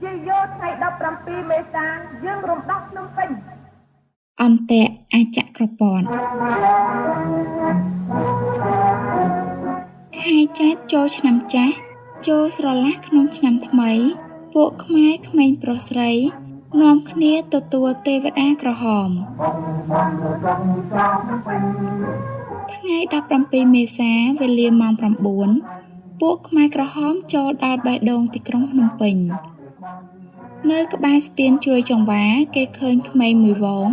ជាយោថ្ងៃ17មេសាយើងរំដោះភ្នំពេញអន្តៈអាចក្រពន់ខែចែកចូលឆ្នាំចាស់ចូលស្រឡះក្នុងឆ្នាំថ្មីពួកខ្មែរក្មេងប្រុសស្រីនាំគ្នាទទួលទេវតាក្រហមថ្ងៃ17មេសាវេលាម៉ោង9ពួកខ្មែរក្រហមចូលដល់បេះដូងទីក្រុងភ្នំពេញនៅក្បែរស្ពានជ្រោយចង្វាគេឃើញក្មេងមួយវង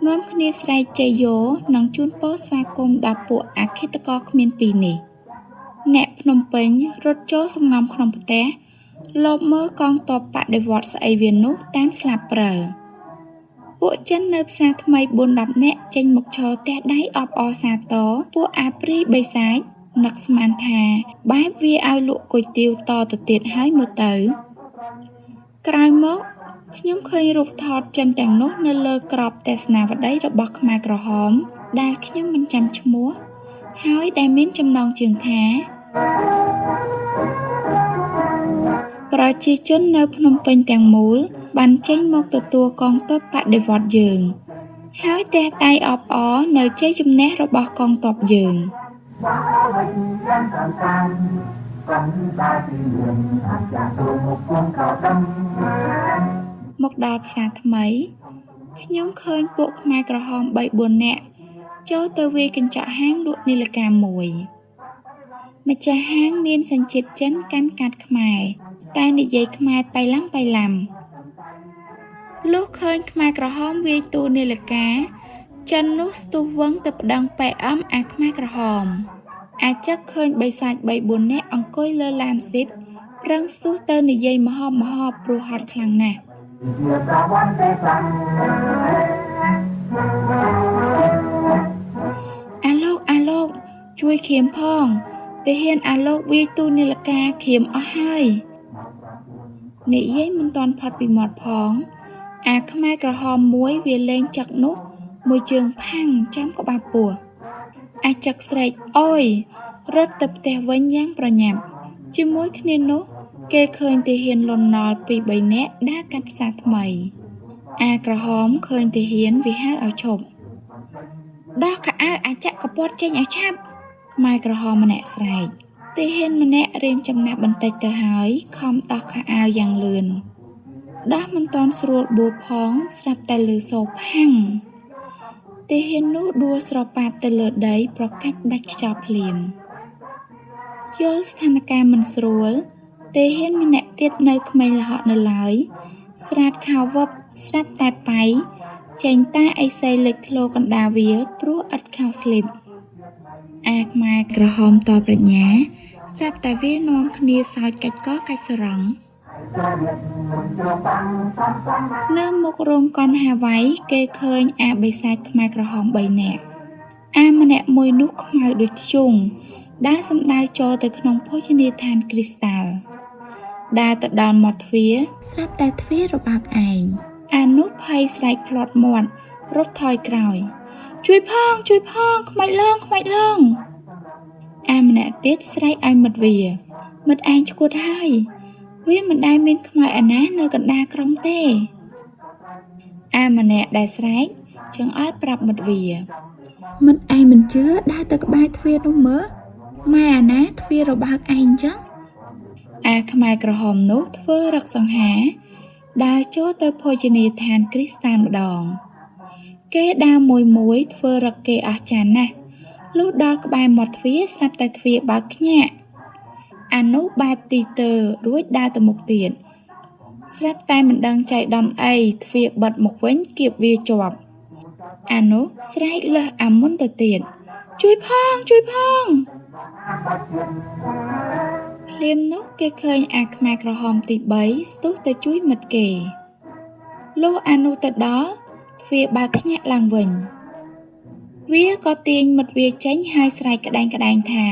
នាំគ្នាស្រែកជ័យយោនិងជូនពរស្វាគមន៍ដល់ពួកអឃាតករគ្មានពីរនេះអ្នកភ្នំពេញរត់ចូលសំងំក្នុងផ្ទះលបមើលកងទ័ពបដិវត្តស្អីវានោះតាមស្លាបព្រាពួកចិននៅផ្សារថ្មី 4-10 នាក់ចេញមកឈរទះដៃអបអរសាទរពួកអាព្រីបិសាចនឹកស្មានថាបែបវាឲ្យលក់គុយទាវតទៅទៀតហើយមើលទៅក្រោយមកខ្ញុំឃើញរូបថតចិនទាំងនោះនៅលើក្របទស្សនាវដ្តីរបស់ខ្មែរក្រហមដែលខ្ញុំមិនចាំឈ្មោះហើយដែលមានចំណងជើងថាប្រជាជននៅភ្នំពេញទាំងមូលបានចេញមកទទួលកងទ័ពបដិវត្តយើងហើយទះដៃអបអរនៅជ័យជំនះរបស់កងទ័ពយើងមកដល់ផ្សារថ្មីខ្ញុំឃើញពួកខ្មែរក្រហម 3-4 នាក់ចូលទៅវាយកញ្ចក់ហាងលក់នាឡិកាមួយម្ចាស់ហាងមានសញ្ជាតិចិនកាន់កាត់ខ្មែរតែនិយាយខ្មែរបៃឡាំលុះឃើញខ្មែរក្រហមវាយទូនាឡិកាចិននោះស្ទុះវឹងទៅប្តឹង PM អាខ្មែរក្រហមអាចឹកឃើញបិសាច 3-4 នាក់អង្គុយលើឡានស៊ីបប្រឹងស្ទុះទៅនិយាយមហោបព្រោះហត់ខ្លាំងណាស់អាលោកជួយឃាមផងទាហានអាលោកវាយទូនាឡិកាឃាមអស់ហើយនិយាយមិនទាន់ផុតពីមាត់ផងអាខ្មែរក្រហមមួយវាលេងចឹកនោះមួយជើងផាំងចំក្បាលពោះអាចឹកស្រែកអូយរត់ទៅផ្ទះវិញយ៉ាងប្រញាប់ជាមួយគ្នានោះគេឃើញទាហានលន់ណល់ 2-3 នាក់ដើរកាត់ផ្សារថ្មីអាក្រហមឃើញទាហានវាហៅឲ្យឈប់ដោះខោអាវអាចកពតចេញឲ្យឆាប់ខ្មែរក្រហមម្នាក់ស្រែកទាហានម្នាក់រៀងចំណាប់បន្តិចទៅហើយខំដោះខោអាវយ៉ាងលឿនដោះមិនទាន់ស្រួលបួលផងស្រាប់តែលើសូរផាំងទាហាននោះដួលស្រប៉ាប់ទៅលើដីប្រកាច់ដាច់ខ្យល់ភ្លាមយល់ស្ថានភាពមិនស្រួលទាហានម្នាក់ទៀតនៅក្មេងលហកនៅឡើយស្រាតខោវឹបស្រាប់តែប៉ៃចេញតាអីសីលេចធ្លោកណ្ដាលវាលព្រោះឥតខោស្លីបអាខ្មែរក្រហមតប្រាជ្ញាស្រាប់តែវានាំគ្នាសើចកាច់កកាច់សរង់នៅមុខរោងកុនហាវ៉ៃគេឃើញអាបិសាចខ្មែរក្រហម 3 នាក់អាម្នាក់មួយនោះខ្មៅដូចធ្យូងដើរសំដៅចូលទៅក្នុងភោជនីយដ្ឋានគ្រីស្តាល់ដើរទៅដល់មាត់ទ្វារស្រាប់តែទ្វាររបើកឯងអានោះភ័យស្រែកផ្លាត់មាត់រត់ថយក្រោយជួយផងខ្មាច់ឡងអាម្នាក់ទៀតស្រែកឲ្យមិត្តវាមិត្តឯងឈួតហើយវាមិនដែលមានខ្មៅអាណានៅកណ្ដាលក្រុងទេអាម្នាក់ដែលស្រែកចង្អុលប្រាប់មិត្តវាមិត្តឯងមិនជឿដើរទៅក្បែរទ្វារនោះមើលម៉ែអាណាទ្វាររបើកឯងចឹងអាខ្មែរក្រហមនោះធ្វើរឹកសង្ហាដើរចូលទៅភោជនីយដ្ឋានគ្រីស្តាល់ម្ដងគេដើរមួយធ្វើរឹកគេអស់ចានណាស់លុះដល់ក្បែរមាត់ទ្វារស្រាប់តែទ្វារបើកខ្ញាក់អានោះបែបទីទើរួចដើរទៅមុខទៀតស្រាប់តែមិនដឹងចៃដន្យអីទ្វារបិទមកវិញគៀបវាជាប់អានោះស្រែកលើសអាមុនទៅទៀតជួយផងភ្លាមនោះគេឃើញអាខ្មែរក្រហមទី3ស្ទុះទៅជួយមិត្តគេលុះអានោះទៅដល់ទ្វារបើកខ្ញាក់ឡើងវិញវាក៏ទាញមិត្តវាចេញហើយស្រែកក្តែងថា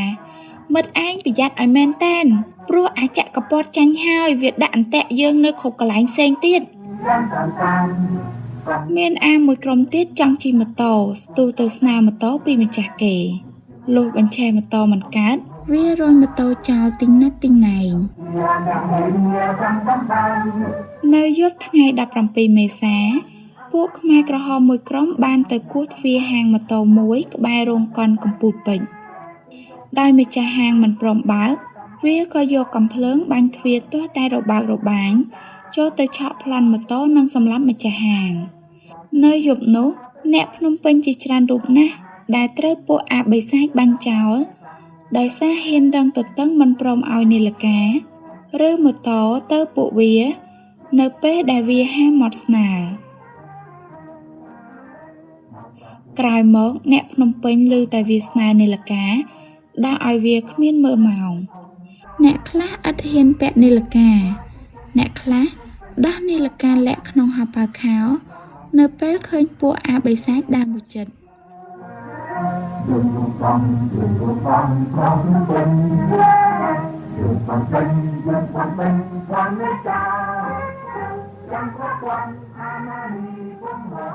មិត្តឯងប្រយ័ត្នឲ្យមែនតែនព្រោះអាចកពតចាញ់ហើយវាដាក់អន្ទាក់យើងនៅគ្រប់កន្លែងផ្សេងទៀតមានអាមួយក្រុមទៀតចង់ជិះម៉ូតូស្ទុះទៅស្នើម៉ូតូពីម្ចាស់គេលុះបញ្ឆេះម៉ូតូមិនកើត វារយម៉ូតូចោលទិញណាត់ទិញណែងនៅយប់ថ្ងៃ17មេសាពួកខ្មែរក្រហមមួយក្រុមបានទៅគោះទ្វារហាងម៉ូតូមួយក្បែររោងកុនកំពូលពេជ្រដោយម្ចាស់ហាងមិនព្រមបើកវាក៏យកកាំភ្លើងបាញ់ទ្វារទាស់តែរបើករបាញ់ចូលទៅឆក់ប្លន់ម៉ូតូនិងសម្លាប់ម្ចាស់ហាងនៅយប់នោះអ្នកភ្នំពេញជាច្រើនរូបណាស់ដែលត្រូវពួកអាបិសាចបាញ់ចោលដោយសារហ៊ានរឹងទទឹងមិនព្រមឲ្យនីលការឬម៉ូតូទៅពួកវានៅពេលដែលវាហាមាត់ស្នើក្រោយមកអ្នកភ្នំពេញឮតែវាស្នើនីលការដោះឲ្យវាគ្មានមើលម៉ោងអ្នកខ្លះឥតហ៊ានពាក់នីលការអ្នកខ្លះដោះនីលការលាក់ក្នុងហោប៉ៅខោនៅពេលឃើញពួកអាបិសាចដើរមកជិតHãy subscribe cho kênh Ghiền Mì Gõ để không bỏ lỡ